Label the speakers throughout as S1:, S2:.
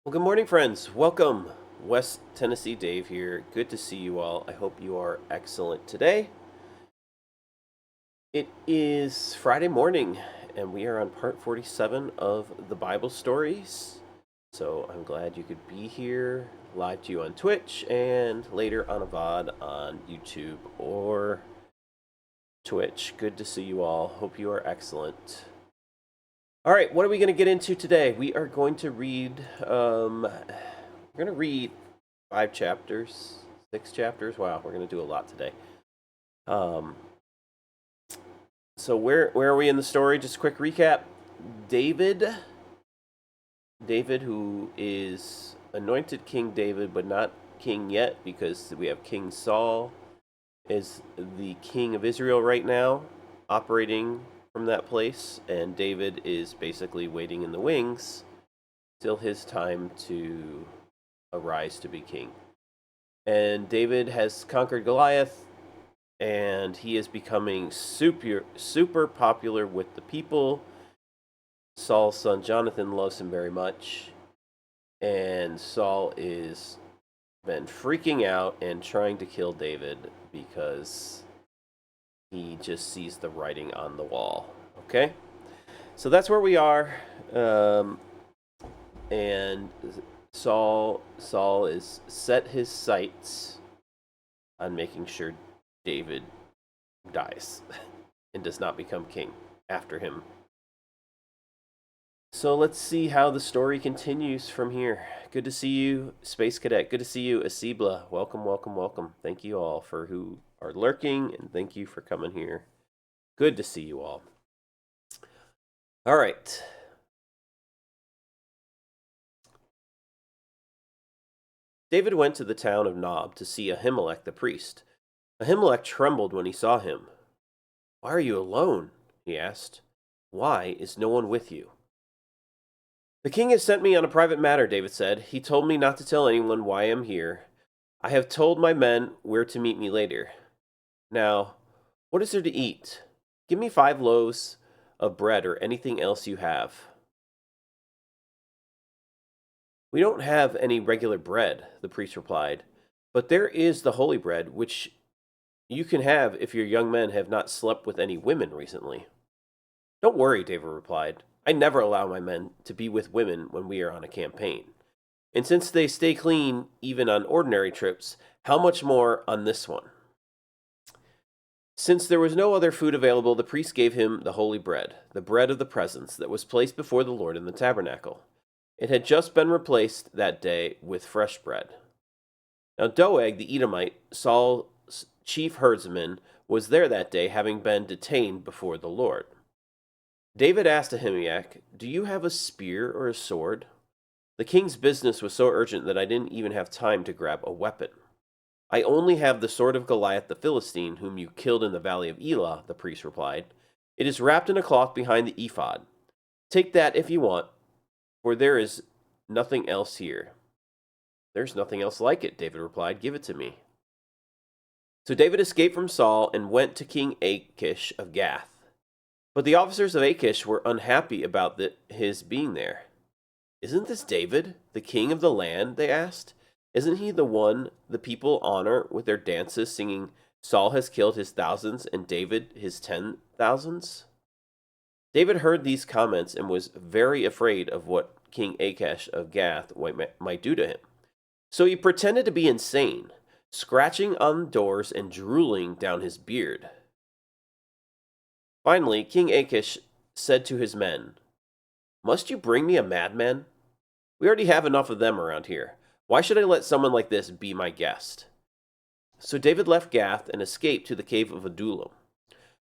S1: Well, good morning, friends. Welcome. West Tennessee Dave here. Good to see you all. I hope you are excellent today. It is Friday morning, and we are on part 47 of the Bible stories. So I'm glad you could be here live to you on Twitch and later on a VOD on YouTube or Twitch. Good to see you all. Hope you are excellent. All right, what are we going to get into today? We are going to read. We're going to read 5 chapters, 6 chapters. Wow, we're going to do a lot today. Um, so where are we in the story? Just a quick recap. David, who is anointed King David, but not king yet because we have King Saul, is the king of Israel right now, operating from that place, and David is basically waiting in the wings till his time to arise to be king. And David has conquered Goliath, and he is becoming super popular with the people. Saul's son Jonathan loves him very much, and Saul is been freaking out and trying to kill David because he just sees the writing on the wall. Okay, so that's where we are, and Saul is set his sights on making sure David dies and does not become king after him. So let's see how the story continues from here. Good to see you, Space Cadet. Good to see you, Asibla. Welcome, welcome, welcome. Thank you all for who are lurking, and thank you for coming here. Good to see you all. All right. David went to the town of Nob to see Ahimelech the priest. Ahimelech trembled when he saw him. "Why are you alone?" he asked. "Why is no one with you?" "The king has sent me on a private matter," David said. "He told me not to tell anyone why I am here. I have told my men where to meet me later. Now, what is there to eat? Give me 5 loaves of bread or anything else you have." "We don't have any regular bread," the priest replied, "but there is the holy bread, which you can have if your young men have not slept with any women recently." "Don't worry," David replied. "I never allow my men to be with women when we are on a campaign. And since they stay clean even on ordinary trips, how much more on this one?" Since there was no other food available, the priest gave him the holy bread, the bread of the presence that was placed before the Lord in the tabernacle. It had just been replaced that day with fresh bread. Now Doeg the Edomite, Saul's chief herdsman, was there that day, having been detained before the Lord. David asked Ahimelech, "Do you have a spear or a sword?" "The king's business was so urgent that I didn't even have time to grab a weapon." "I only have the sword of Goliath the Philistine, whom you killed in the valley of Elah," the priest replied. "It is wrapped in a cloth behind the ephod. Take that if you want, for there is nothing else here." "There's nothing else like it," David replied. "Give it to me." So David escaped from Saul and went to King Achish of Gath. But the officers of Achish were unhappy about his being there. "Isn't this David, the king of the land?" they asked. "Isn't he the one the people honor with their dances, singing, 'Saul has killed his thousands and David his 10,000s'?" David heard these comments and was very afraid of what King Achish of Gath might do to him. So he pretended to be insane, scratching on doors and drooling down his beard. Finally, King Achish said to his men, "Must you bring me a madman? We already have enough of them around here. Why should I let someone like this be my guest?" So David left Gath and escaped to the cave of Adullam.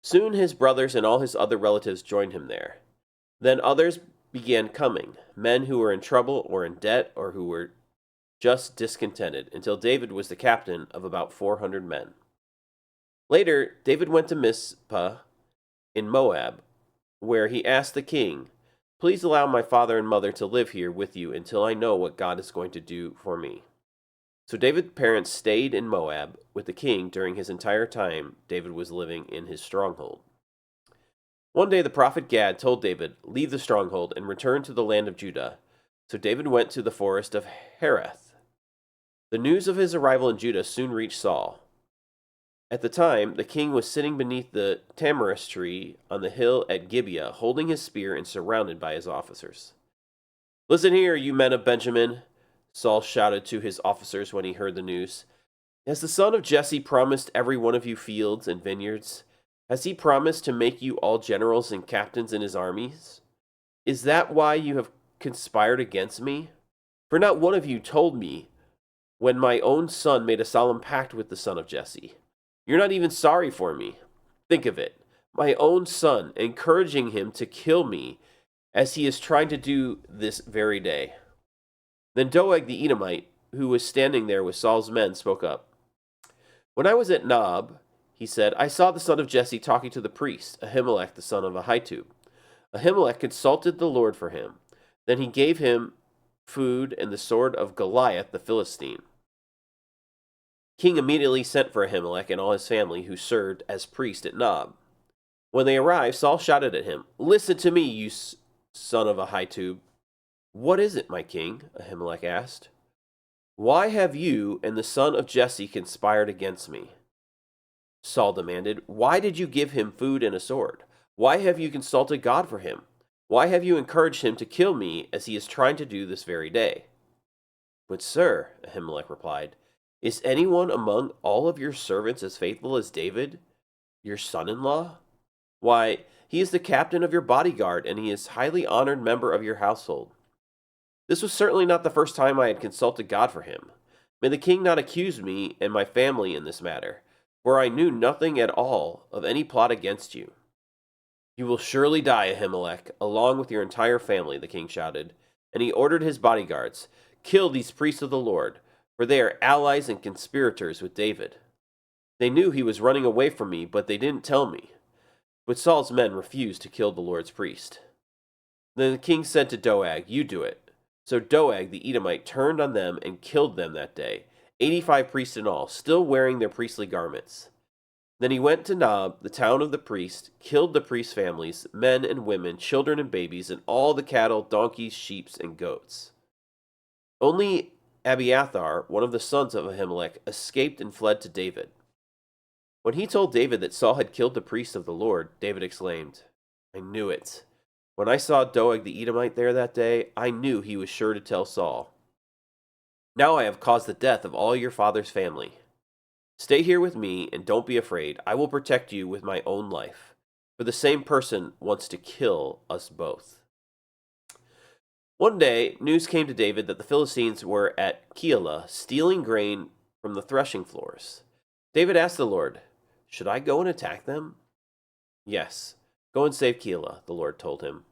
S1: Soon his brothers and all his other relatives joined him there. Then others began coming, men who were in trouble or in debt or who were just discontented, until David was the captain of about 400 men. Later, David went to Mizpah in Moab, where he asked the king, "Please allow my father and mother to live here with you until I know what God is going to do for me." So David's parents stayed in Moab with the king during his entire time David was living in his stronghold. One day the prophet Gad told David, "Leave the stronghold and return to the land of Judah. So David went to the forest of Hereth. The news of his arrival in Judah soon reached Saul. At the time, the king was sitting beneath the tamarisk tree on the hill at Gibeah, holding his spear and surrounded by his officers. "Listen here, you men of Benjamin," Saul shouted to his officers when he heard the news. "Has the son of Jesse promised every one of you fields and vineyards? Has he promised to make you all generals and captains in his armies? Is that why you have conspired against me? For not one of you told me when my own son made a solemn pact with the son of Jesse. You're not even sorry for me. Think of it. My own son, encouraging him to kill me as he is trying to do this very day." Then Doeg the Edomite, who was standing there with Saul's men, spoke up. "When I was at Nob," he said, "I saw the son of Jesse talking to the priest, Ahimelech the son of Ahitub. Ahimelech consulted the Lord for him. Then he gave him food and the sword of Goliath the Philistine." King immediately sent for Ahimelech and all his family, who served as priest at Nob. When they arrived, Saul shouted at him, "Listen to me, you son of Ahitub." "What is it, my king?" Ahimelech asked. "Why have you and the son of Jesse conspired against me?" Saul demanded. "Why did you give him food and a sword? Why have you consulted God for him? Why have you encouraged him to kill me as he is trying to do this very day?" "But sir," Ahimelech replied, "is anyone among all of your servants as faithful as David, your son-in-law? Why, he is the captain of your bodyguard, and he is a highly honored member of your household. This was certainly not the first time I had consulted God for him. May the king not accuse me and my family in this matter, for I knew nothing at all of any plot against you." "You will surely die, Ahimelech, along with your entire family," the king shouted, and he ordered his bodyguards, "Kill these priests of the Lord, for they are allies and conspirators with David. They knew he was running away from me, but they didn't tell me." But Saul's men refused to kill the Lord's priest. Then the king said to Doeg, "You do it." So Doeg the Edomite turned on them and killed them that day, 85 priests in all, still wearing their priestly garments. Then he went to Nob, the town of the priest, killed the priest's families, men and women, children and babies, and all the cattle, donkeys, sheep, and goats. Only Abiathar, one of the sons of Ahimelech, escaped and fled to David. When he told David that Saul had killed the priest of the Lord, David exclaimed, "I knew it. When I saw Doeg the Edomite there that day, I knew he was sure to tell Saul. Now I have caused the death of all your father's family. Stay here with me and don't be afraid. I will protect you with my own life, for the same person wants to kill us both." One day, news came to David that the Philistines were at Keilah stealing grain from the threshing floors. David asked the Lord, "Should I go and attack them?" "Yes, go and save Keilah," the Lord told him.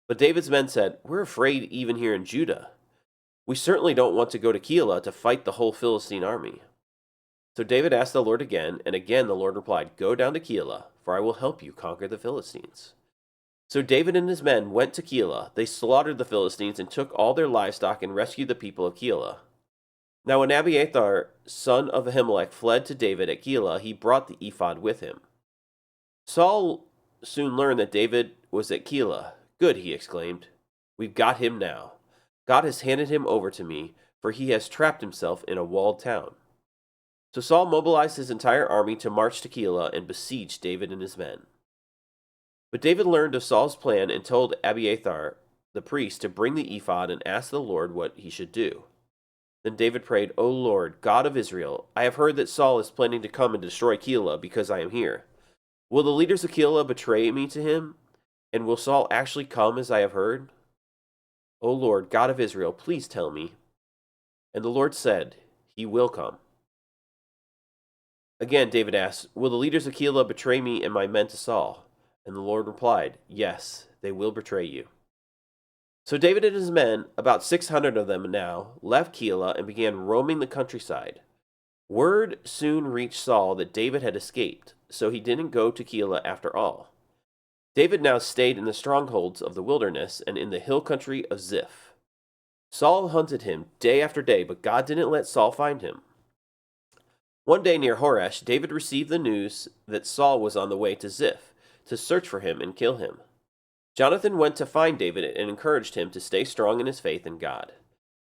S1: But David's men said, "We're afraid even here in Judah. We certainly don't want to go to Keilah to fight the whole Philistine army." So David asked the Lord again, and again the Lord replied, "Go down to Keilah, for I will help you conquer the Philistines." So David and his men went to Keilah. They slaughtered the Philistines and took all their livestock and rescued the people of Keilah. Now when Abiathar, son of Ahimelech, fled to David at Keilah, he brought the ephod with him. Saul soon learned that David was at Keilah. "Good," he exclaimed. "We've got him now. God has handed him over to me, for he has trapped himself in a walled town." So Saul mobilized his entire army to march to Keilah and besiege David and his men. But David learned of Saul's plan and told Abiathar, the priest, to bring the ephod and ask the Lord what he should do. Then David prayed, "O Lord, God of Israel, I have heard that Saul is planning to come and destroy Keilah because I am here. Will the leaders of Keilah betray me to him? And will Saul actually come as I have heard? O Lord, God of Israel, please tell me." And the Lord said, "He will come." Again David asked, "Will the leaders of Keilah betray me and my men to Saul?" And the Lord replied, "Yes, they will betray you." So David and his men, about 600 of them now, left Keilah and began roaming the countryside. Word soon reached Saul that David had escaped, so he didn't go to Keilah after all. David now stayed in the strongholds of the wilderness and in the hill country of Ziph. Saul hunted him day after day, but God didn't let Saul find him. One day near Horesh, David received the news that Saul was on the way to Ziph to search for him and kill him. Jonathan went to find David and encouraged him to stay strong in his faith in God.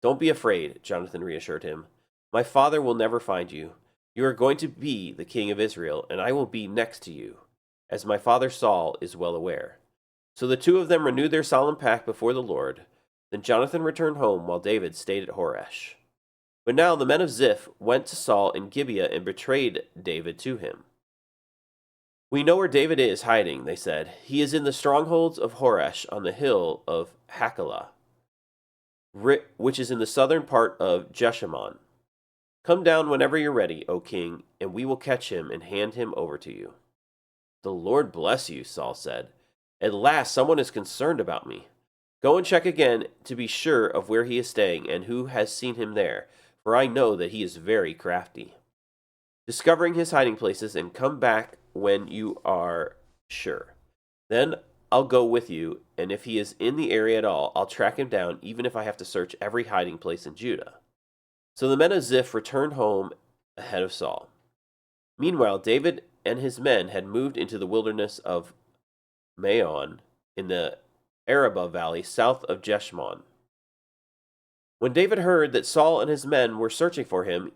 S1: "Don't be afraid," Jonathan reassured him. "My father will never find you. You are going to be the king of Israel, and I will be next to you, as my father Saul is well aware." So the two of them renewed their solemn pact before the Lord. Then Jonathan returned home while David stayed at Horesh. But now the men of Ziph went to Saul in Gibeah and betrayed David to him. "We know where David is hiding," they said. "He is in the strongholds of Horesh on the hill of Hachilah, which is in the southern part of Jeshimon. Come down whenever you're ready, O king, and we will catch him and hand him over to you." "The Lord bless you," Saul said. "At last someone is concerned about me. Go and check again to be sure of where he is staying and who has seen him there, for I know that he is very crafty. Discovering his hiding places and come back when you are sure. Then I'll go with you, and if he is in the area at all, I'll track him down, even if I have to search every hiding place in Judah." So the men of Ziph returned home ahead of Saul. Meanwhile, David and his men had moved into the wilderness of Maon in the Arabah valley south of Jeshimon. When David heard that Saul and his men were searching for him,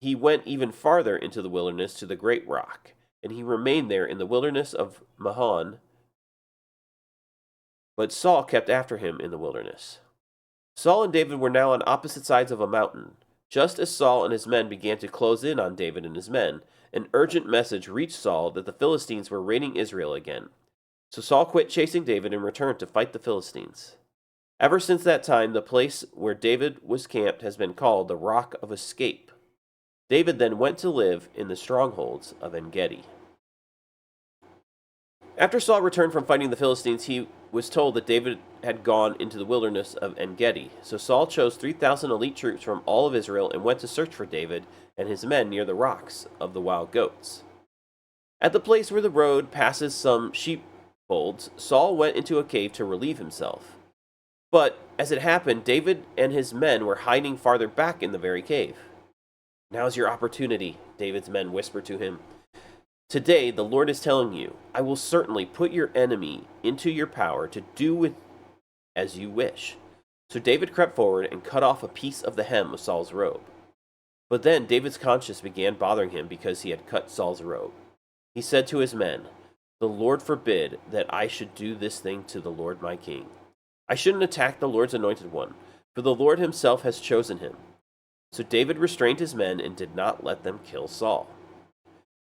S1: he went even farther into the wilderness to the great rock, and he remained there in the wilderness of Mahon. But Saul kept after him in the wilderness. Saul and David were now on opposite sides of a mountain. Just as Saul and his men began to close in on David and his men, an urgent message reached Saul that the Philistines were raiding Israel again. So Saul quit chasing David and returned to fight the Philistines. Ever since that time, the place where David was camped has been called the Rock of Escape. David then went to live in the strongholds of En-Gedi. After Saul returned from fighting the Philistines, he was told that David had gone into the wilderness of En-Gedi. So Saul chose 3,000 elite troops from all of Israel and went to search for David and his men near the rocks of the wild goats. At the place where the road passes some sheepfolds, Saul went into a cave to relieve himself. But, as it happened, David and his men were hiding farther back in the very cave. "Now's your opportunity," David's men whispered to him. "Today the Lord is telling you, I will certainly put your enemy into your power to do with as you wish." So David crept forward and cut off a piece of the hem of Saul's robe. But then David's conscience began bothering him because he had cut Saul's robe. He said to his men, "The Lord forbid that I should do this thing to the Lord my king. I shouldn't attack the Lord's anointed one, for the Lord himself has chosen him." So David restrained his men and did not let them kill Saul.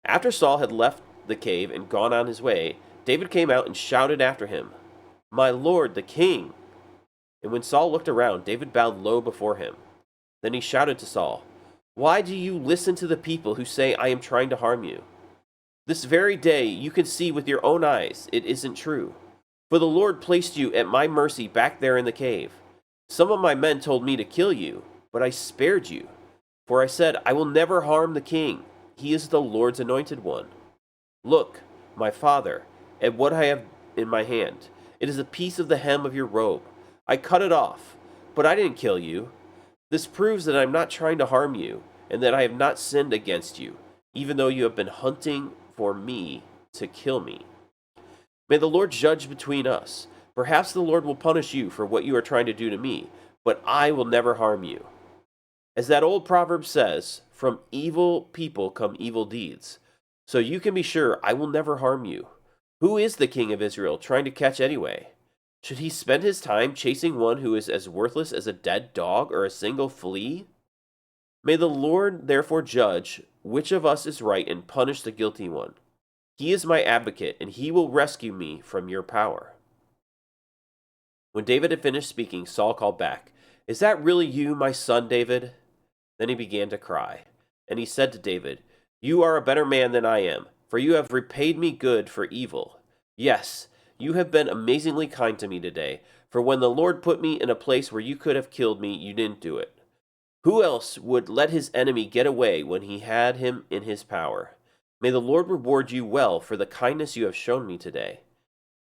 S1: After Saul had left the cave and gone on his way, David came out and shouted after him, "My lord, the king!" And when Saul looked around, David bowed low before him. Then he shouted to Saul, "Why do you listen to the people who say I am trying to harm you? This very day you can see with your own eyes it isn't true. For the Lord placed you at my mercy back there in the cave. Some of my men told me to kill you, but I spared you. For I said, I will never harm the king. He is the Lord's anointed one. Look, my father, at what I have in my hand. It is a piece of the hem of your robe. I cut it off, but I didn't kill you. This proves that I am not trying to harm you, and that I have not sinned against you, even though you have been hunting for me to kill me. May the Lord judge between us. Perhaps the Lord will punish you for what you are trying to do to me, but I will never harm you. As that old proverb says, from evil people come evil deeds. So you can be sure I will never harm you. Who is the king of Israel trying to catch anyway? Should he spend his time chasing one who is as worthless as a dead dog or a single flea? May the Lord therefore judge which of us is right and punish the guilty one. He is my advocate, and he will rescue me from your power." When David had finished speaking, Saul called back, "Is that really you, my son David?" Then he began to cry, and he said to David, "You are a better man than I am, for you have repaid me good for evil. Yes, you have been amazingly kind to me today, for when the Lord put me in a place where you could have killed me, you didn't do it. Who else would let his enemy get away when he had him in his power? May the Lord reward you well for the kindness you have shown me today.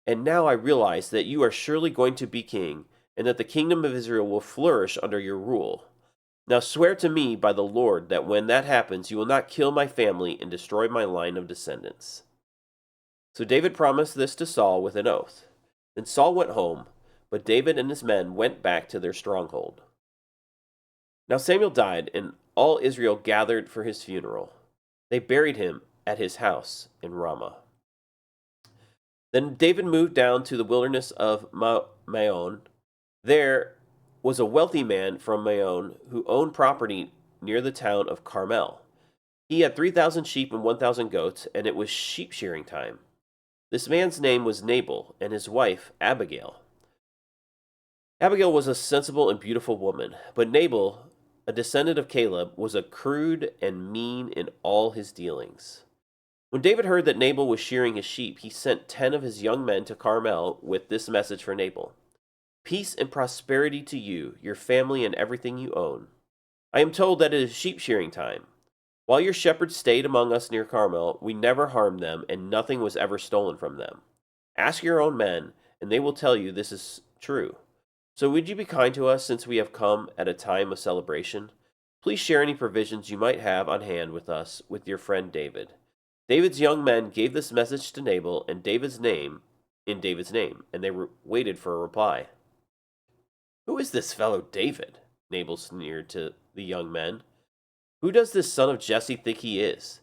S1: And now I realize that you are surely going to be king, and that the kingdom of Israel will flourish under your rule. Now swear to me by the Lord that when that happens, you will not kill my family and destroy my line of descendants." So David promised this to Saul with an oath. Then Saul went home, but David and his men went back to their stronghold. Now Samuel died, and all Israel gathered for his funeral. They buried him at his house in Ramah. Then David moved down to the wilderness of Maon. There was a wealthy man from Maon who owned property near the town of Carmel. He had 3,000 sheep and 1,000 goats, and it was sheep shearing time. This man's name was Nabal, and his wife Abigail. Abigail was a sensible and beautiful woman, but Nabal, a descendant of Caleb, was a crude and mean in all his dealings. When David heard that Nabal was shearing his sheep, he sent 10 of his young men to Carmel with this message for Nabal: "Peace and prosperity to you, your family, and everything you own. I am told that it is sheep shearing time. While your shepherds stayed among us near Carmel, we never harmed them, and nothing was ever stolen from them. Ask your own men, and they will tell you this is true. So would you be kind to us, since we have come at a time of celebration? Please share any provisions you might have on hand with us, with your friend David." David's young men gave this message to Nabal in David's name, and they waited for a reply. "Who is this fellow David?" Nabal sneered to the young men. "Who does this son of Jesse think he is?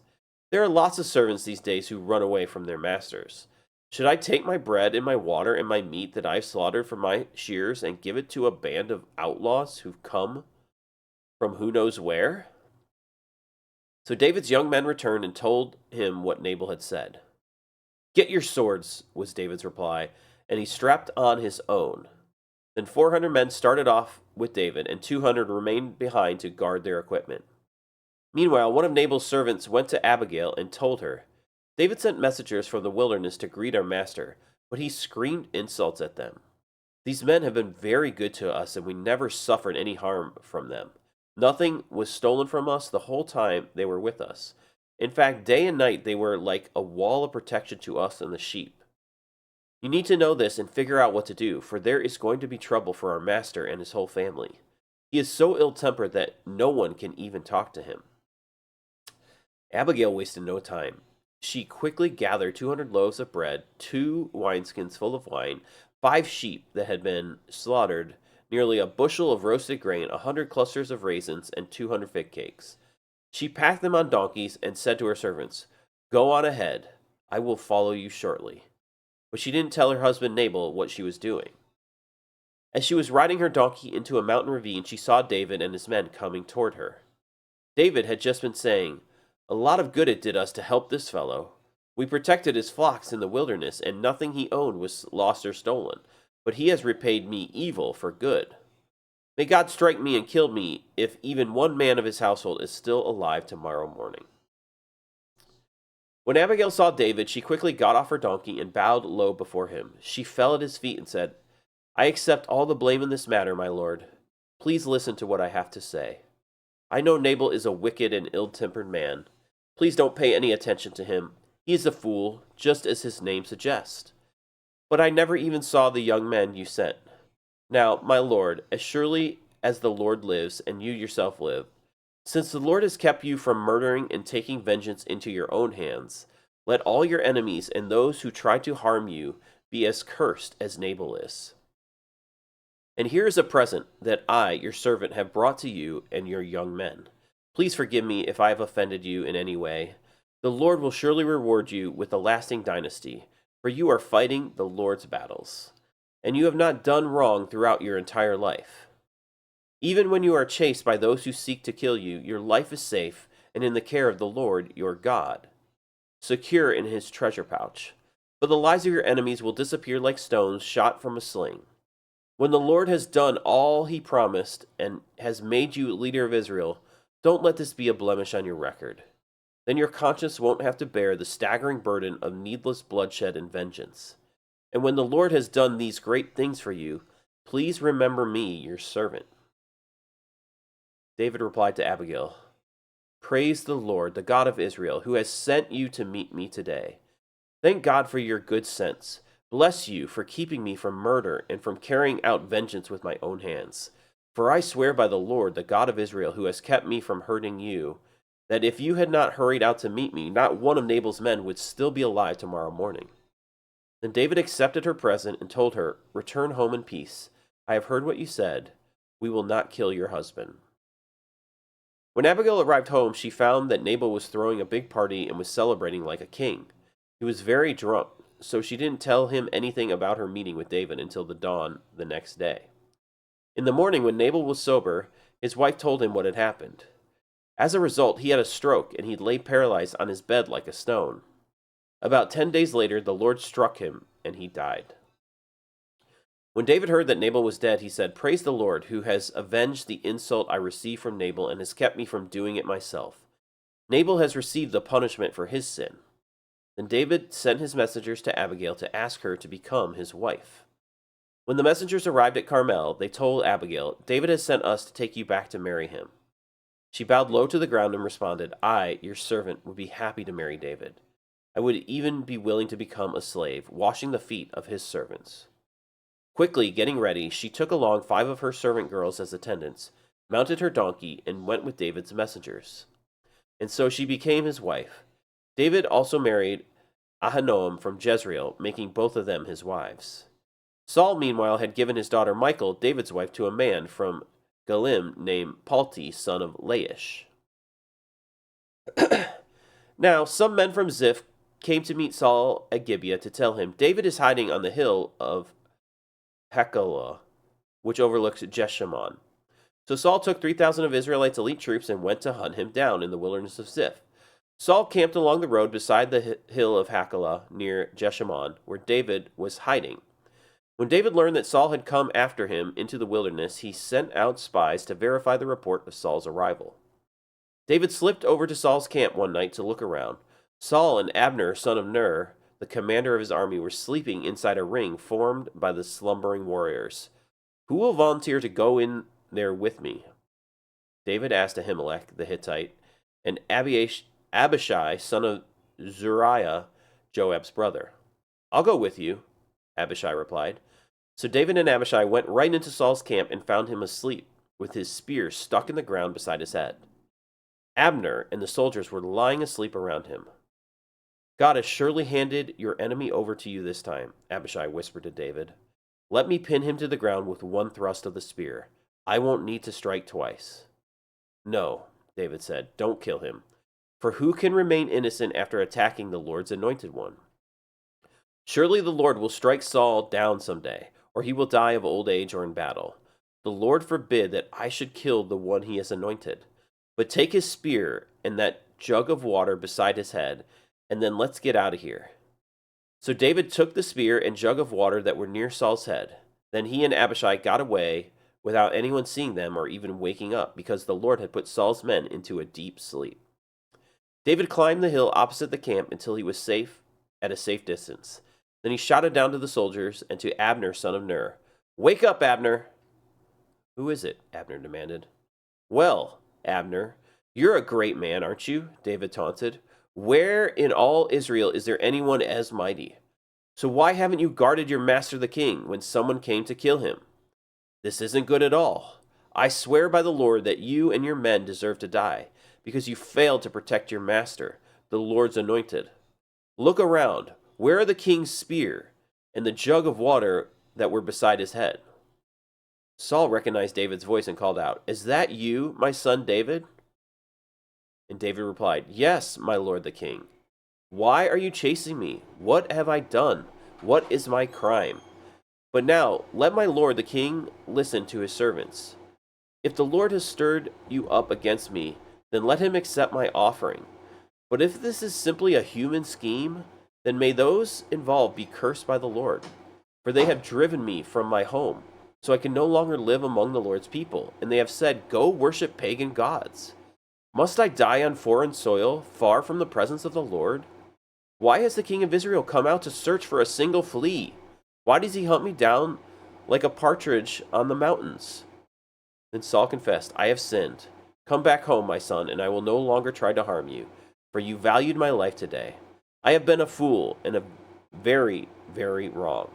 S1: There are lots of servants these days who run away from their masters. Should I take my bread and my water and my meat that I've slaughtered for my shears and give it to a band of outlaws who've come from who knows where?" So David's young men returned and told him what Nabal had said. "Get your swords," was David's reply, and he strapped on his own. Then 400 men started off with David, and 200 remained behind to guard their equipment. Meanwhile, one of Nabal's servants went to Abigail and told her, "David sent messengers from the wilderness to greet our master, but he screamed insults at them. These men have been very good to us, and we never suffered any harm from them. Nothing was stolen from us the whole time they were with us. In fact, day and night they were like a wall of protection to us and the sheep. You need to know this and figure out what to do, for there is going to be trouble for our master and his whole family. He is so ill-tempered that no one can even talk to him." Abigail wasted no time. She quickly gathered 200 loaves of bread, 2 wineskins full of wine, 5 sheep that had been slaughtered, nearly a bushel of roasted grain, 100 clusters of raisins, and 200 fig cakes. She packed them on donkeys and said to her servants, "Go on ahead. I will follow you shortly." But she didn't tell her husband Nabal what she was doing. As she was riding her donkey into a mountain ravine, she saw David and his men coming toward her. David had just been saying, "A lot of good it did us to help this fellow. We protected his flocks in the wilderness, and nothing he owned was lost or stolen. But he has repaid me evil for good. May God strike me and kill me if even one man of his household is still alive tomorrow morning." When Abigail saw David, she quickly got off her donkey and bowed low before him. She fell at his feet and said, "I accept all the blame in this matter, my lord. Please listen to what I have to say. I know Nabal is a wicked and ill-tempered man. Please don't pay any attention to him. He is a fool, just as his name suggests. But I never even saw the young men you sent. Now, my lord, as surely as the Lord lives and you yourself live, since the Lord has kept you from murdering and taking vengeance into your own hands, let all your enemies and those who try to harm you be as cursed as Nabal is. And here is a present that I, your servant, have brought to you and your young men. Please forgive me if I have offended you in any way. The Lord will surely reward you with a lasting dynasty, for you are fighting the Lord's battles, and you have not done wrong throughout your entire life. Even when you are chased by those who seek to kill you, your life is safe and in the care of the Lord your God, secure in his treasure pouch. But the lives of your enemies will disappear like stones shot from a sling. When the Lord has done all he promised and has made you leader of Israel, don't let this be a blemish on your record. Then your conscience won't have to bear the staggering burden of needless bloodshed and vengeance. And when the Lord has done these great things for you, please remember me, your servant." David replied to Abigail, "Praise the Lord, the God of Israel, who has sent you to meet me today. Thank God for your good sense. Bless you for keeping me from murder and from carrying out vengeance with my own hands. For I swear by the Lord, the God of Israel, who has kept me from hurting you, that if you had not hurried out to meet me, not one of Nabal's men would still be alive tomorrow morning." Then David accepted her present and told her, "Return home in peace. I have heard what you said. We will not kill your husband." When Abigail arrived home, she found that Nabal was throwing a big party and was celebrating like a king. He was very drunk, so she didn't tell him anything about her meeting with David until the dawn the next day. In the morning, when Nabal was sober, his wife told him what had happened. As a result, he had a stroke and he lay paralyzed on his bed like a stone. About 10 days later, the Lord struck him and he died. When David heard that Nabal was dead, he said, "Praise the Lord, who has avenged the insult I received from Nabal and has kept me from doing it myself. Nabal has received the punishment for his sin." Then David sent his messengers to Abigail to ask her to become his wife. When the messengers arrived at Carmel, they told Abigail, "David has sent us to take you back to marry him." She bowed low to the ground and responded, "I, your servant, would be happy to marry David. I would even be willing to become a slave, washing the feet of his servants." Quickly getting ready, she took along 5 of her servant girls as attendants, mounted her donkey, and went with David's messengers. And so she became his wife. David also married Ahinoam from Jezreel, making both of them his wives. Saul, meanwhile, had given his daughter Michal, David's wife, to a man from Galim named Palti, son of Laish. Now, some men from Ziph came to meet Saul at Gibeah to tell him, "David is hiding on the hill of Hachilah, which overlooks Jeshimon." So Saul took 3,000 of Israelites' elite troops and went to hunt him down in the wilderness of Ziph. Saul camped along the road beside the hill of Hachilah near Jeshimon, where David was hiding. When David learned that Saul had come after him into the wilderness, he sent out spies to verify the report of Saul's arrival. David slipped over to Saul's camp one night to look around. Saul and Abner, son of Ner, the commander of his army, were sleeping inside a ring formed by the slumbering warriors. "Who will volunteer to go in there with me?" David asked Ahimelech the Hittite and Abishai, son of Zeruiah, Joab's brother. "I'll go with you," Abishai replied. So David and Abishai went right into Saul's camp and found him asleep, with his spear stuck in the ground beside his head. Abner and the soldiers were lying asleep around him. "God has surely handed your enemy over to you this time," Abishai whispered to David. "Let me pin him to the ground with one thrust of the spear. I won't need to strike twice." "No," David said, "don't kill him. For who can remain innocent after attacking the Lord's anointed one? Surely the Lord will strike Saul down someday, or he will die of old age or in battle. The Lord forbid that I should kill the one he has anointed. But take his spear and that jug of water beside his head, and then let's get out of here." So David took the spear and jug of water that were near Saul's head. Then he and Abishai got away without anyone seeing them or even waking up, because the Lord had put Saul's men into a deep sleep. David climbed the hill opposite the camp until he was at a safe distance. Then he shouted down to the soldiers and to Abner, son of Ner, "Wake up, Abner!" "Who is it?" Abner demanded. "Well, Abner, you're a great man, aren't you?" David taunted. "Where in all Israel is there anyone as mighty? So why haven't you guarded your master the king when someone came to kill him? This isn't good at all. I swear by the Lord that you and your men deserve to die, because you failed to protect your master, the Lord's anointed. Look around. Where are the king's spear and the jug of water that were beside his head?" Saul recognized David's voice and called out, "Is that you, my son David?" And David replied, "Yes, my lord the king. Why are you chasing me? What have I done? What is my crime? But now let my lord the king listen to his servants. If the Lord has stirred you up against me, then let him accept my offering. But if this is simply a human scheme, then may those involved be cursed by the Lord. For they have driven me from my home, so I can no longer live among the Lord's people, and they have said, 'Go worship pagan gods.' Must I die on foreign soil, far from the presence of the Lord? Why has the king of Israel come out to search for a single flea? Why does he hunt me down like a partridge on the mountains?" Then Saul confessed, "I have sinned. Come back home, my son, and I will no longer try to harm you, for you valued my life today. I have been a fool and a very, very wrong."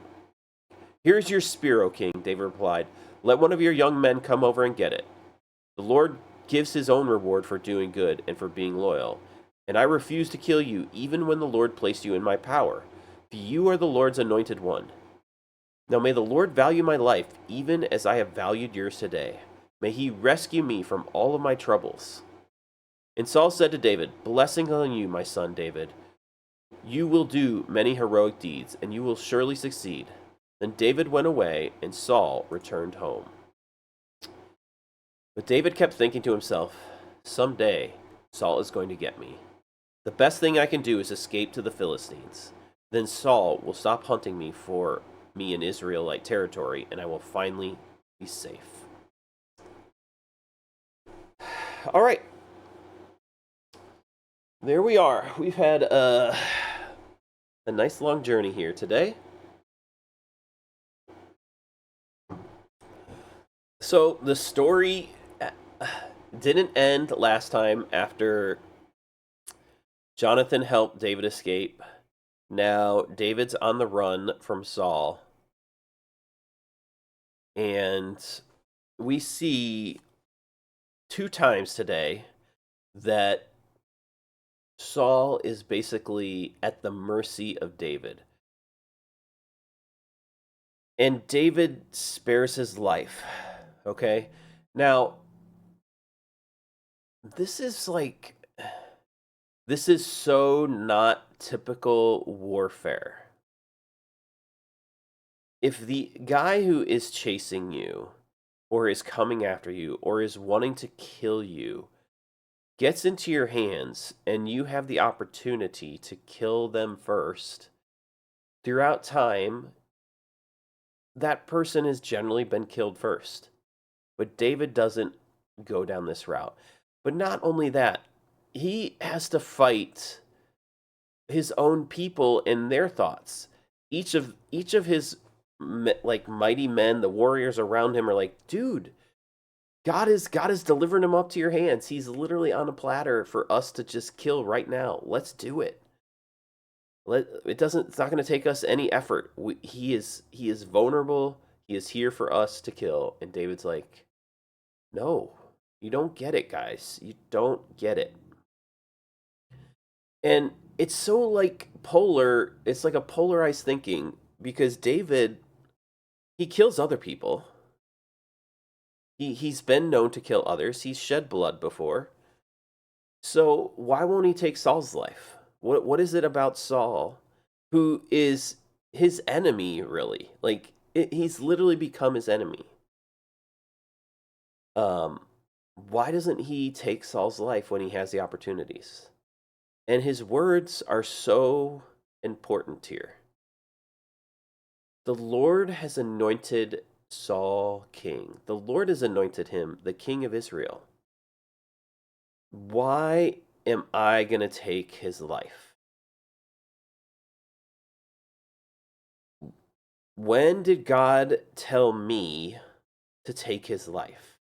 S1: "Here's your spear, O king," David replied. "Let one of your young men come over and get it. The Lord gives his own reward for doing good and for being loyal, and I refuse to kill you even when the Lord placed you in my power. you are the Lord's anointed one. Now may the Lord value my life, even as I have valued yours today. May he rescue me from all of my troubles." And Saul said to David, "Blessing on you, my son David. You will do many heroic deeds, and you will surely succeed." Then David went away, and Saul returned home. But David kept thinking to himself, "Someday Saul is going to get me. The best thing I can do is escape to the Philistines. Then Saul will stop hunting me for me in Israelite territory, and I will finally be safe." All right. There we are. We've had a nice long journey here today. So the story didn't end last time after Jonathan helped David escape. Now David's on the run from Saul. And we see 2 times today that Saul is basically at the mercy of David. And David spares his life. Okay? Now, this is so not typical warfare. If the guy who is chasing you, or is coming after you, or is wanting to kill you, gets into your hands, and you have the opportunity to kill them first, throughout time, that person has generally been killed first. But David doesn't go down this route. But not only that, he has to fight his own people and their thoughts. Each of his mighty men, the warriors around him, are like, "Dude, God is delivering him up to your hands. He's literally on a platter for us to just kill right now. Let's do it. It's not going to take us any effort. He is vulnerable. He is here for us to kill." And David's like, "No, you don't get it, guys. You don't get it." And it's so polar. It's like a polarized thinking, because David, he kills other people. He's been known to kill others. He's shed blood before. So why won't he take Saul's life? What is it about Saul, who is his enemy, really? He's literally become his enemy. Why doesn't he take Saul's life when he has the opportunities? And his words are so important here. The Lord has anointed Saul king. The Lord has anointed him the king of Israel. Why am I going to take his life? When did God tell me to take his life?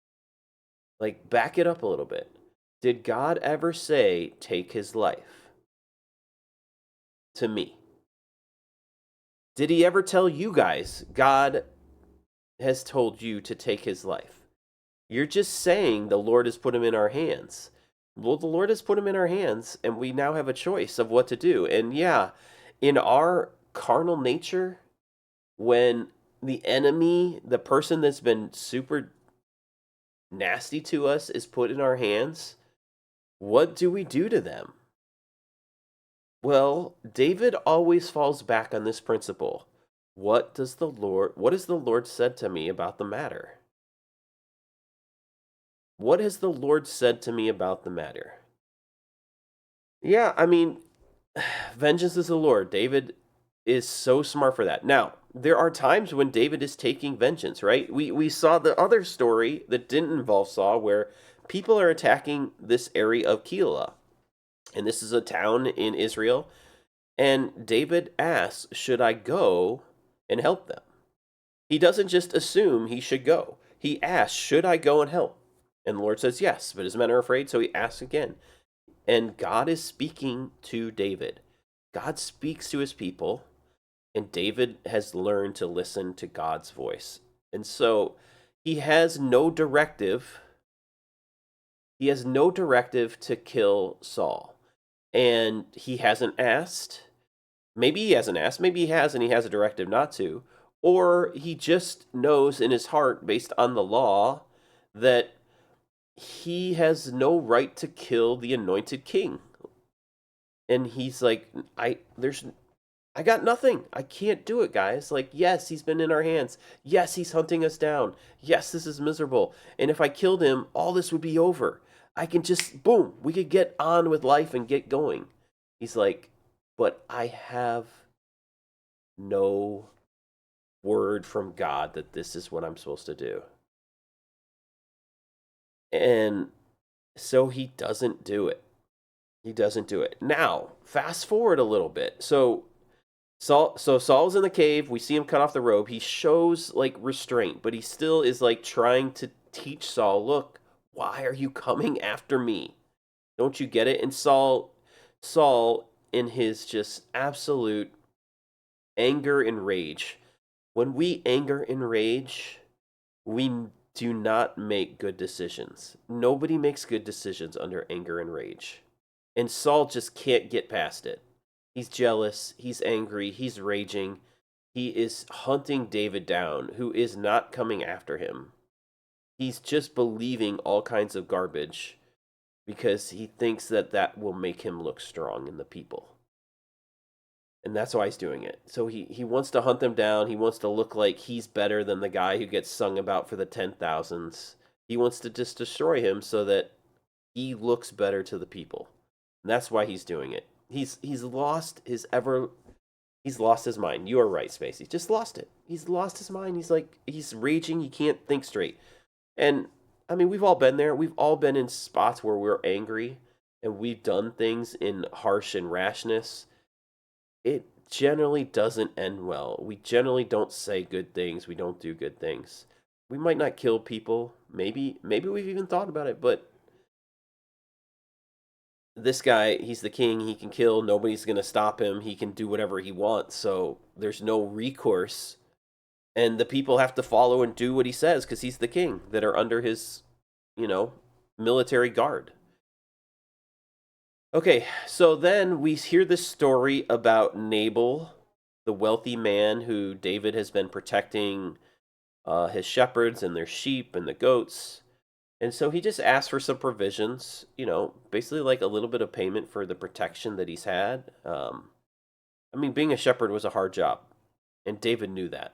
S1: Back it up a little bit. Did God ever say, "Take his life"? To me. Did he ever tell you guys, "God has told you to take his life"? You're just saying the Lord has put him in our hands. Well, the Lord has put him in our hands, and we now have a choice of what to do. And yeah, in our carnal nature, when the enemy, the person that's been super nasty to us, is put in our hands, what do we do to them? Well, David always falls back on this principle. What has the Lord said to me about the matter? What has the Lord said to me about the matter? Yeah, I mean, vengeance is the Lord. David is so smart for that. Now, there are times when David is taking vengeance, right? We saw the other story that didn't involve Saul, where people are attacking this area of Keilah. And this is a town in Israel. And David asks, "Should I go and help them?" He doesn't just assume he should go. He asks, "Should I go and help?" And the Lord says yes, but his men are afraid, so he asks again. And God is speaking to David. God speaks to his people, and David has learned to listen to God's voice. And so he has no directive. He has no directive to kill Saul. And he hasn't asked. Maybe he hasn't asked, maybe he has and he has a directive not to. Or he just knows in his heart, based on the law, that he has no right to kill the anointed king. And he's like, I got nothing. I can't do it, guys. Like, yes, he's been in our hands. Yes, he's hunting us down. Yes, this is miserable. And if I killed him, all this would be over. I can just, boom, we could get on with life and get going. He's like, but I have no word from God that this is what I'm supposed to do. And so he doesn't do it. He doesn't do it. Now, fast forward a little bit. Saul's in the cave. We see him cut off the robe. He shows like restraint, but he still is like trying to teach Saul, look, why are you coming after me? Don't you get it? And Saul in his just absolute anger and rage. When we anger and rage, we do not make good decisions. Nobody makes good decisions under anger and rage. And Saul just can't get past it. He's jealous, he's angry, he's raging. He is hunting David down, who is not coming after him. He's just believing all kinds of garbage because he thinks that that will make him look strong in the people. And that's why he's doing it. So he wants to hunt them down. He wants to look like he's better than the guy who gets sung about for the 10,000s. He wants to just destroy him so that he looks better to the people. And that's why he's doing it. He's lost his mind. You are right, Spacey. Just lost it. He's lost his mind. He's raging. He can't think straight. And I mean, we've all been there. We've all been in spots where we're angry and we've done things in harsh and rashness. It generally doesn't end well. We generally don't say good things. We don't do good things. We might not kill people. Maybe we've even thought about it, but this guy, he's the king. He can kill. Nobody's going to stop him. He can do whatever he wants. So there's no recourse. And the people have to follow and do what he says because he's the king that are under his, military guard. Okay, so then we hear this story about Nabal, the wealthy man who David has been protecting his shepherds and their sheep and the goats. And so he just asked for some provisions, basically like a little bit of payment for the protection that he's had. Being a shepherd was a hard job, and David knew that.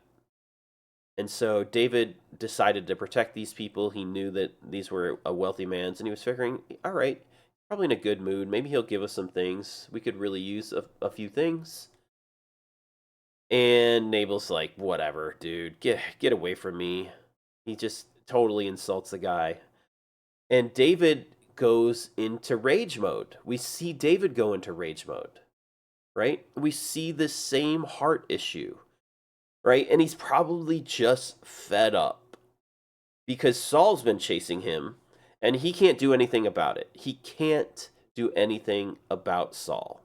S1: And so David decided to protect these people. He knew that these were a wealthy man's, and he was figuring, all right, probably in a good mood. Maybe he'll give us some things. We could really use a few things. And Nabal's like, whatever, dude, get away from me. He just totally insults the guy. And David goes into rage mode. We see David go into rage mode, right? We see the same heart issue, right? And he's probably just fed up because Saul's been chasing him and he can't do anything about it. He can't do anything about Saul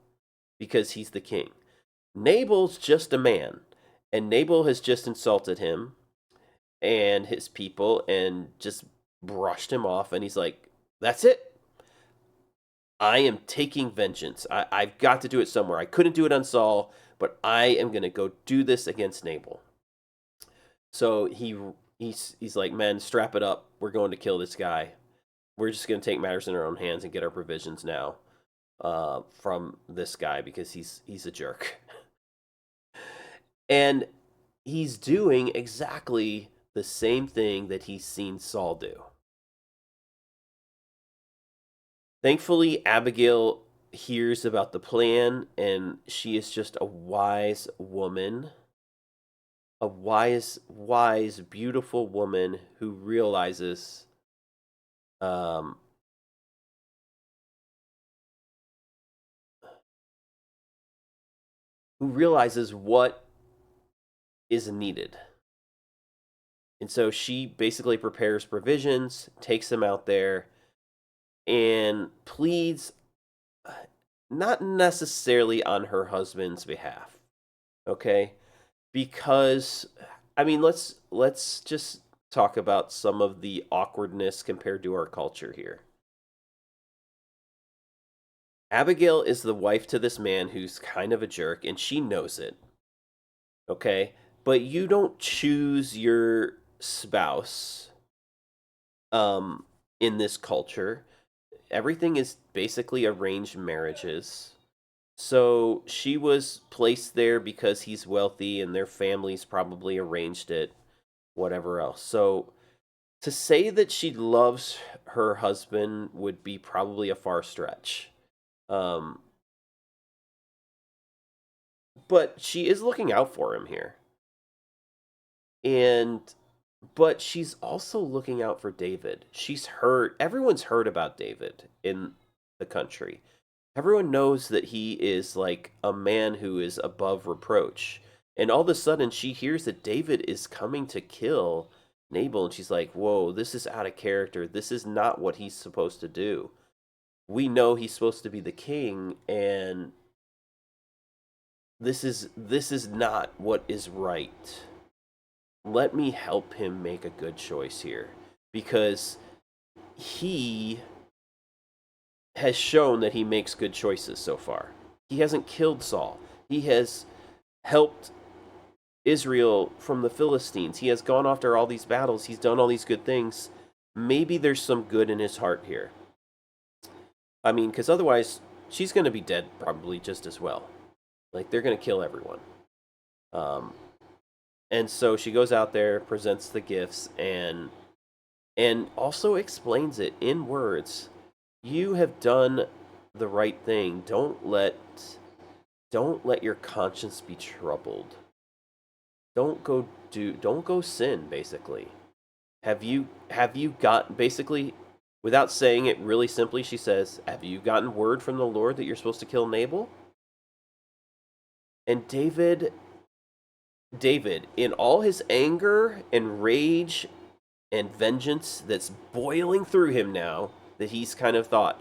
S1: because he's the king. Nabal's just a man, and Nabal has just insulted him and his people and just brushed him off, and he's like, that's it. I am taking vengeance. I've got to do it somewhere. I couldn't do it on Saul, but I am going to go do this against Nabal. So he's like, men, strap it up. We're going to kill this guy. We're just going to take matters in our own hands and get our provisions now from this guy because he's a jerk. And he's doing exactly the same thing that he's seen Saul do. Thankfully, Abigail hears about the plan, and she is just a wise woman. A wise, beautiful woman who realizes what is needed. And so she basically prepares provisions, takes him out there, and pleads not necessarily on her husband's behalf. Okay? Because let's just talk about some of the awkwardness compared to our culture here. Abigail is the wife to this man who's kind of a jerk, and she knows it. Okay, but you don't choose your spouse um in this culture. Everything is basically arranged marriages. So she was placed there because he's wealthy and their families probably arranged it, whatever else. So to say that she loves her husband would be probably a far stretch. Um, but she is looking out for him here. And but she's also looking out for David. She's heard everyone's heard about David in the country. Everyone knows that he is like a man who is above reproach. And all of a sudden she hears that David is coming to kill Nabal, and she's like, "Whoa, this is out of character. This is not what he's supposed to do. We know he's supposed to be the king, and this is not what is right. Let me help him make a good choice here, because he has shown that he makes good choices so far. He hasn't killed Saul. He has helped Israel from the Philistines. He has gone after all these battles. He's done all these good things. Maybe there's some good in his heart here. I mean, because otherwise, she's going to be dead probably just as well. Like, they're going to kill everyone. Um, and so she goes out there, presents the gifts, and also explains it in words. You have done the right thing. Don't let your conscience be troubled. Don't go sin, basically. Have you got basically, without saying it really simply, she says, "Have you gotten word from the Lord that you're supposed to kill Nabal?" And David, in all his anger and rage and vengeance that's boiling through him now, that he's kind of thought,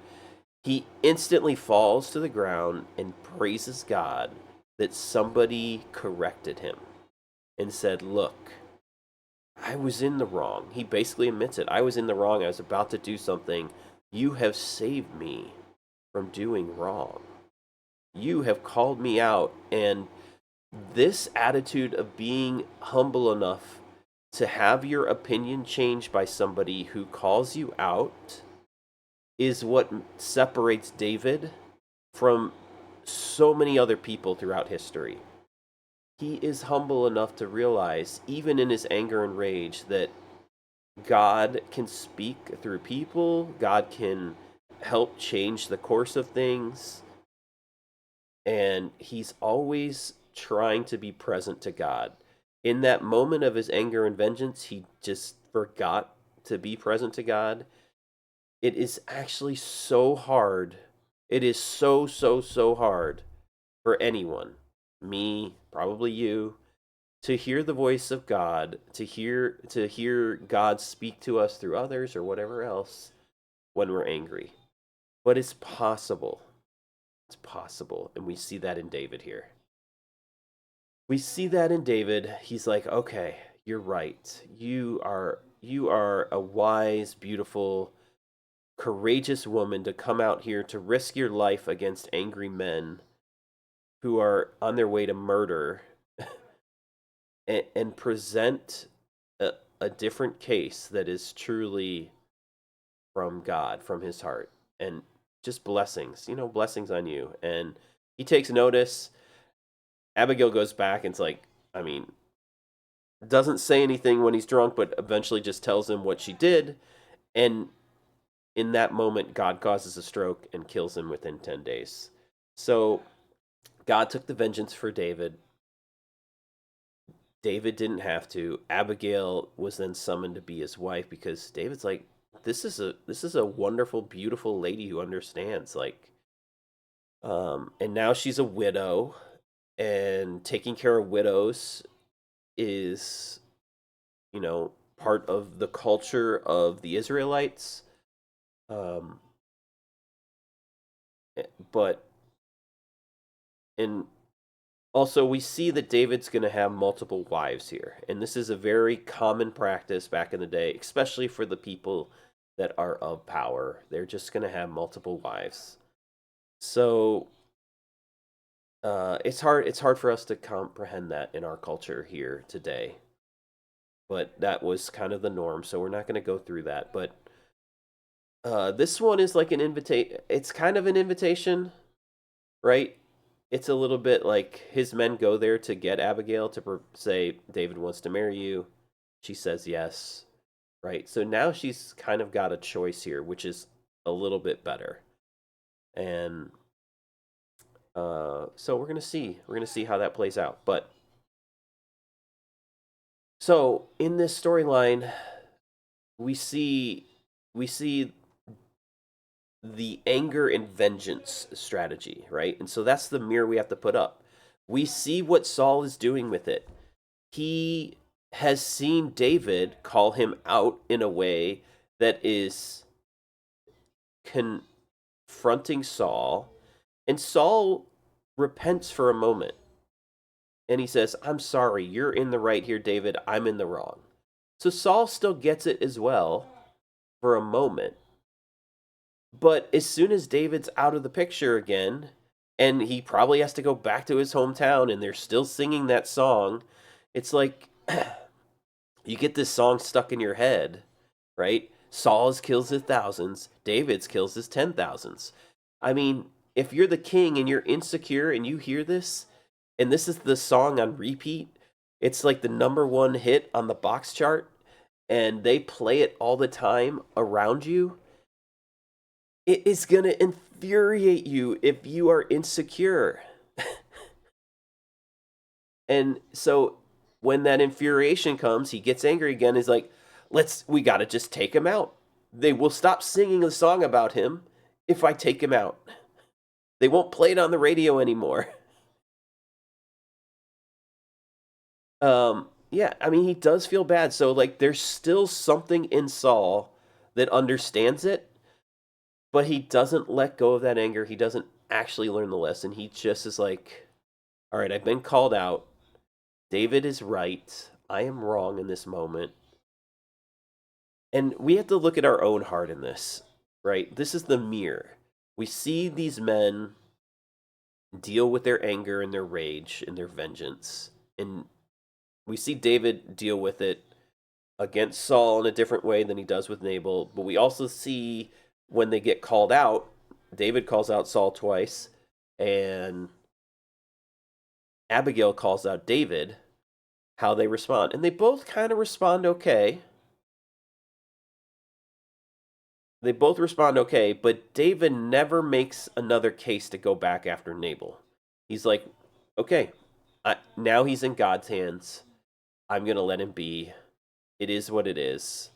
S1: he instantly falls to the ground and praises God that somebody corrected him and said, "Look, I was in the wrong." He basically admits it. "I was in the wrong. I was about to do something. You have saved me from doing wrong. You have called me out." And this attitude of being humble enough to have your opinion changed by somebody who calls you out is what separates David from so many other people throughout history. He is humble enough to realize, even in his anger and rage, that God can speak through people, God can help change the course of things, and he's always trying to be present to God. In that moment of his anger and vengeance, he just forgot to be present to God. It is actually so hard. It is so, so, so hard for anyone, me, probably you, to hear the voice of God, to hear God speak to us through others or whatever else when we're angry. But it's possible. It's possible, and we see that in David here. We see that in David. He's like, "Okay, you're right. You are a wise, beautiful, courageous woman to come out here to risk your life against angry men who are on their way to murder, and present a different case that is truly from God, from his heart, and just blessings, blessings on you." And he takes notice. Abigail goes back and's like, I mean, doesn't say anything when he's drunk, but eventually just tells him what she did. And in that moment, God causes a stroke and kills him within 10 days. So God took the vengeance for David. David didn't have to. Abigail was then summoned to be his wife, because David's like, this is a wonderful, beautiful lady who understands. Like, and now she's a widow, and taking care of widows is, part of the culture of the Israelites. Um, but and also we see that David's going to have multiple wives here, and this is a very common practice back in the day, especially for the people that are of power. They're just going to have multiple wives. So it's hard for us to comprehend that in our culture here today. But that was kind of the norm, so we're not going to go through that. But this one is like an invitation. It's kind of an invitation, right? It's a little bit like his men go there to get Abigail to say David wants to marry you. She says yes, right? So now she's kind of got a choice here, which is a little bit better. And so we're gonna see how that plays out. But so in this storyline, we see we see the anger and vengeance strategy, right? And so that's the mirror we have to put up. We see what Saul is doing with it. He has seen David call him out in a way that is confronting Saul, and Saul repents for a moment. And he says, "I'm sorry, you're in the right here, David. I'm in the wrong." So Saul still gets it as well for a moment. But as soon as David's out of the picture again, and he probably has to go back to his hometown and they're still singing that song, it's like you get this song stuck in your head, right? Saul's kills his thousands, David's kills his 10,000s. I mean, if you're the king and you're insecure and you hear this, and this is the song on repeat, it's like the number one hit on the box chart, and they play it all the time around you. It is going to infuriate you if you are insecure. And so when that infuriation comes, he gets angry again. He's like, we got to just take him out. They will stop singing a song about him if I take him out. They won't play it on the radio anymore. Yeah, I mean, he does feel bad. So, like, there's still something in Saul that understands it, but he doesn't let go of that anger. He doesn't actually learn the lesson. He just is like, all right, I've been called out. David is right. I am wrong in this moment. And we have to look at our own heart in this, right? This is the mirror. We see these men deal with their anger and their rage and their vengeance. And we see David deal with it against Saul in a different way than he does with Nabal. But we also see when they get called out, David calls out Saul twice, and Abigail calls out David, how they respond. And they both kind of respond okay. But David never makes another case to go back after Nabal. He's like, okay, now he's in God's hands. I'm going to let him be. It is what it is.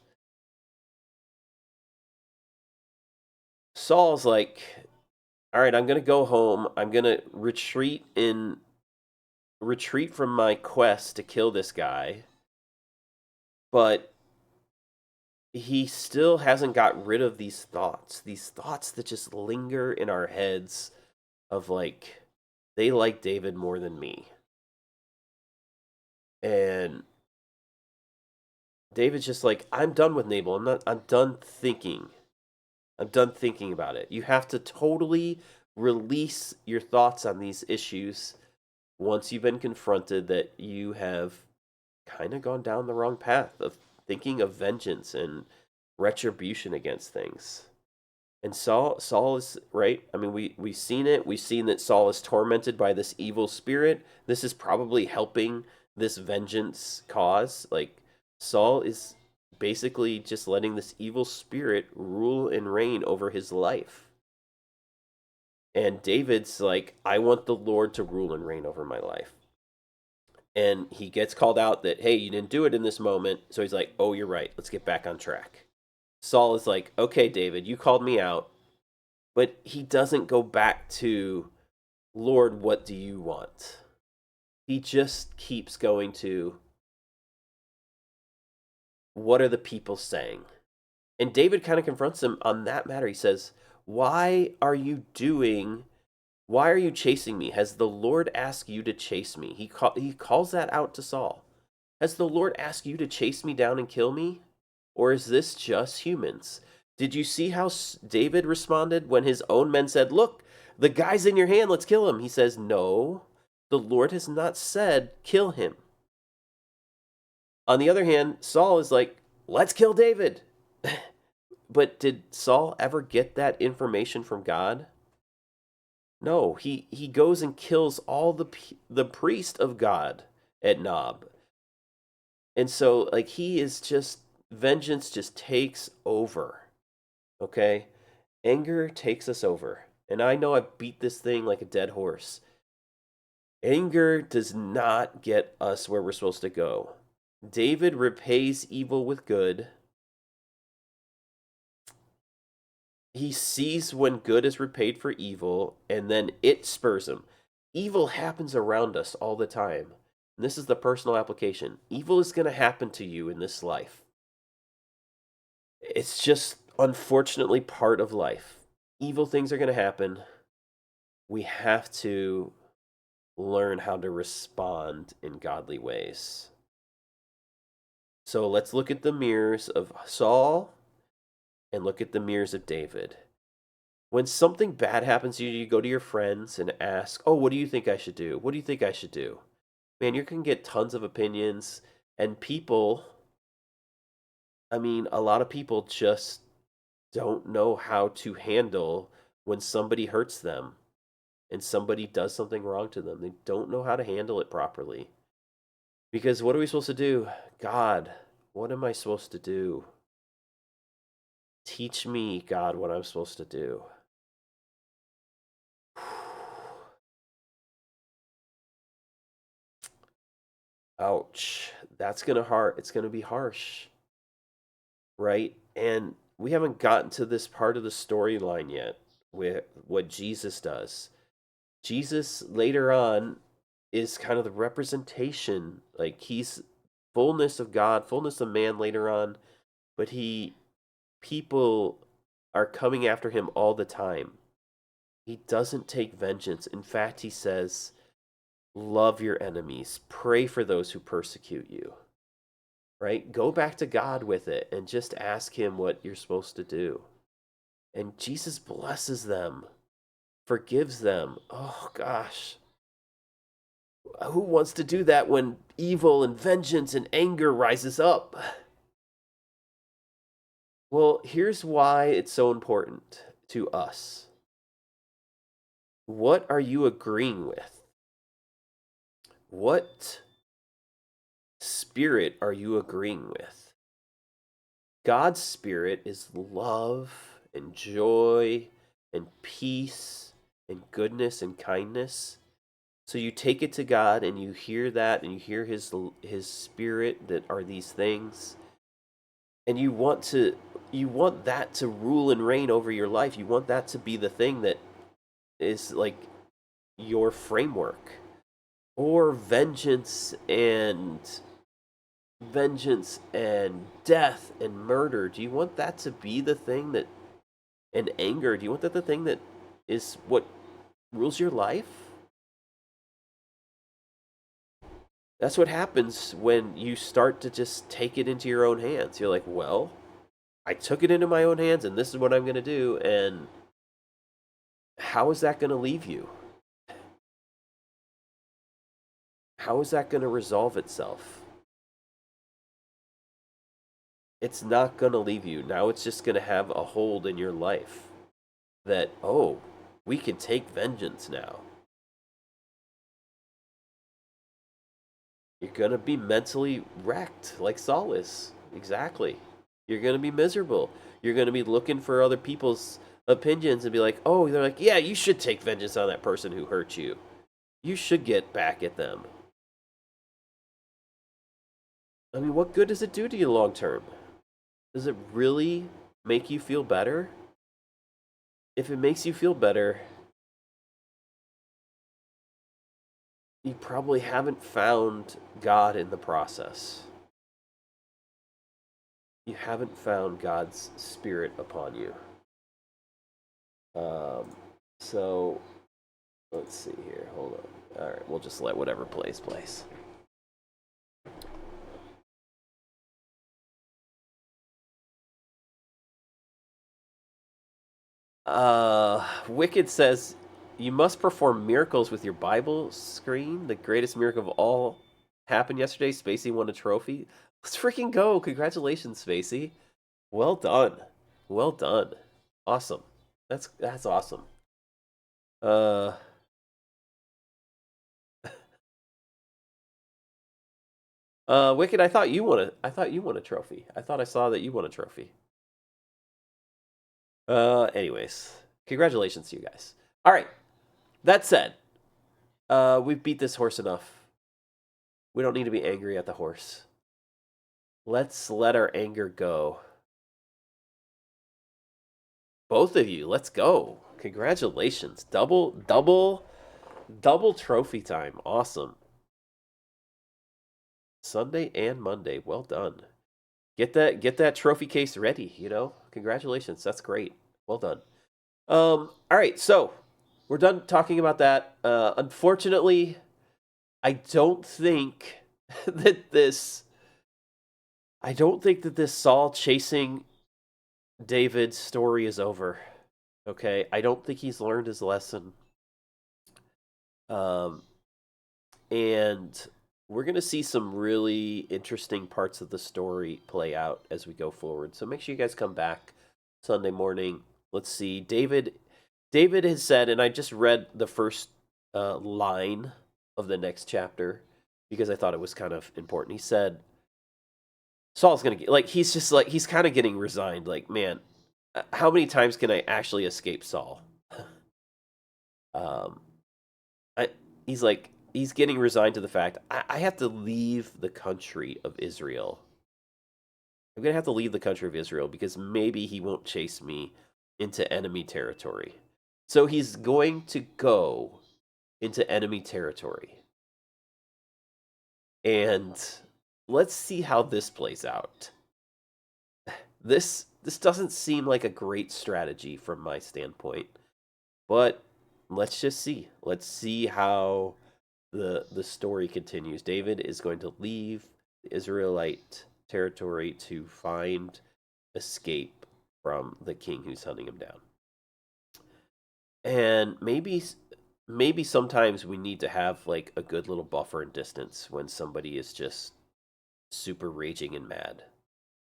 S1: Saul's like, all right, I'm going to go home. I'm going to retreat from my quest to kill this guy. But he still hasn't got rid of these thoughts that just linger in our heads of like, they like David more than me. And David's just like, I'm done with Nabal. I'm done thinking. I'm done thinking about it. You have to totally release your thoughts on these issues once you've been confronted that you have kind of gone down the wrong path of thinking of vengeance and retribution against things. And Saul is right. I mean, we've seen it. We've seen that Saul is tormented by this evil spirit. This is probably helping this vengeance cause. Like, Saul is basically just letting this evil spirit rule and reign over his life. And David's like, I want the Lord to rule and reign over my life. And he gets called out that, hey, you didn't do it in this moment. So he's like, oh, you're right. Let's get back on track. Saul is like, okay, David, you called me out. But he doesn't go back to, Lord, what do you want? He just keeps going to, what are the people saying? And David kind of confronts him on that matter. He says, why are you chasing me? Has the Lord asked you to chase me? He calls that out to Saul. Has the Lord asked you to chase me down and kill me? Or is this just humans? Did you see how David responded when his own men said, look, the guy's in your hand, let's kill him. He says, no, the Lord has not said, kill him. On the other hand, Saul is like, let's kill David. But did Saul ever get that information from God? No, he goes and kills all the priest of God at Nob. And so, like, he is just, vengeance just takes over. Okay? Anger takes us over. And I know I beat this thing like a dead horse. Anger does not get us where we're supposed to go. David repays evil with good. He sees when good is repaid for evil, and then it spurs him. Evil happens around us all the time. And this is the personal application. Evil is going to happen to you in this life. It's just unfortunately part of life. Evil things are going to happen. We have to learn how to respond in godly ways. So let's look at the mirrors of Saul and look at the mirrors of David. When something bad happens to you, you go to your friends and ask, oh, what do you think I should do? What do you think I should do? Man, you can get tons of opinions, and people, I mean, a lot of people just don't know how to handle when somebody hurts them and somebody does something wrong to them. They don't know how to handle it properly. Because what are we supposed to do? God, what am I supposed to do? Teach me, God, what I'm supposed to do. Ouch. That's going to it's going to be harsh. Right? And we haven't gotten to this part of the storyline yet with what Jesus does. Jesus later on is kind of the representation, like he's fullness of God, fullness of man later on, but people are coming after him all the time. He doesn't take vengeance. In fact, he says, love your enemies, pray for those who persecute you. Right? Go back to God with it and just ask him what you're supposed to do. And Jesus blesses them, forgives them. Oh gosh. Who wants to do that when evil and vengeance and anger rises up? Well, here's why it's so important to us. What are you agreeing with? What spirit are you agreeing with? God's spirit is love and joy and peace and goodness and kindness. So you take it to God and you hear that and you hear his spirit that are these things, and you want that to rule and reign over your life. You want that to be the thing that is like your framework. Or vengeance and death and murder, do you want that to be the thing that, and anger, do you want that the thing that is what rules your life? That's what happens when you start to just take it into your own hands. You're like, well, I took it into my own hands and this is what I'm going to do. And how is that going to leave you? How is that going to resolve itself? It's not going to leave you. Now it's just going to have a hold in your life that, oh, we can take vengeance now. You're going to be mentally wrecked like Saul is. Exactly. You're going to be miserable. You're going to be looking for other people's opinions and be like, oh, they're like, yeah, you should take vengeance on that person who hurt you. You should get back at them. I mean, what good does it do to you long term? Does it really make you feel better? If it makes you feel better, you probably haven't found God in the process. You haven't found God's spirit upon you. So let's see here. Hold on. All right, we'll just let whatever plays. Wicked says, You must perform miracles with your Bible screen. The greatest miracle of all happened yesterday. Spacey won a trophy. Let's freaking go. Congratulations, Spacey. Well done. Well done. Awesome. That's awesome. Uh Wicked, I thought you won a trophy. I thought I saw that you won a trophy. Anyways. Congratulations to you guys. Alright. That said, we've beat this horse enough. We don't need to be angry at the horse. Let's let our anger go. Both of you, let's go. Congratulations. Double trophy time. Awesome. Sunday and Monday. Well done. Get that trophy case ready, you know? Congratulations. That's great. Well done. All right, so we're done talking about that. Unfortunately, I don't think that this Saul chasing David's story is over. Okay, I don't think he's learned his lesson. And we're going to see some really interesting parts of the story play out as we go forward. So make sure you guys come back Sunday morning. Let's see. David has said, and I just read the first line of the next chapter because I thought it was kind of important. He said, Saul's going to get, he's kind of getting resigned. Like, man, how many times can I actually escape Saul? um, he's getting resigned to the fact I have to leave the country of Israel. I'm going to have to leave the country of Israel because maybe he won't chase me into enemy territory. So he's going to go into enemy territory. And let's see how this plays out. This doesn't seem like a great strategy from my standpoint, but let's just see. Let's see how the story continues. David is going to leave the Israelite territory to find escape from the king who's hunting him down. And maybe sometimes we need to have like a good little buffer and distance when somebody is just super raging and mad.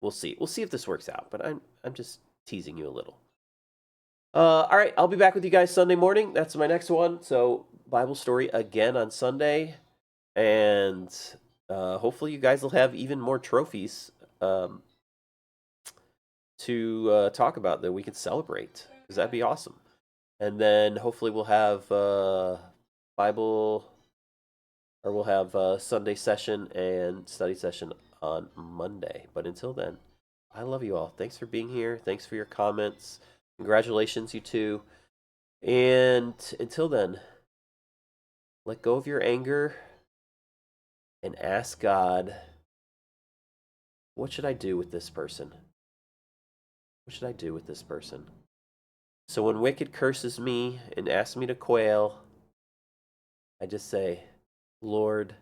S1: We'll see. We'll see if this works out, but I'm just teasing you a little. All right, I'll be back with you guys Sunday morning. That's my next one. So Bible story again on Sunday, and hopefully you guys will have even more trophies to talk about that we can celebrate, because that'd be awesome. And then hopefully we'll have Bible, or we'll have Sunday session and study session on Monday. But until then, I love you all. Thanks for being here. Thanks for your comments. Congratulations, you two. And until then, let go of your anger and ask God, what should I do with this person? What should I do with this person? So when Wicked curses me and asks me to quail, I just say, Lord,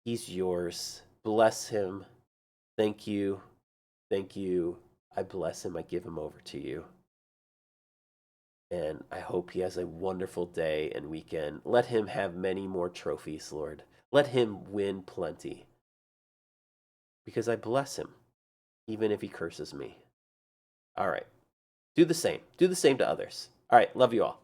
S1: he's yours. Bless him. Thank you. Thank you. I bless him. I give him over to you. And I hope he has a wonderful day and weekend. Let him have many more trophies, Lord. Let him win plenty. Because I bless him, even if he curses me. All right. Do the same. Do the same to others. All right. Love you all.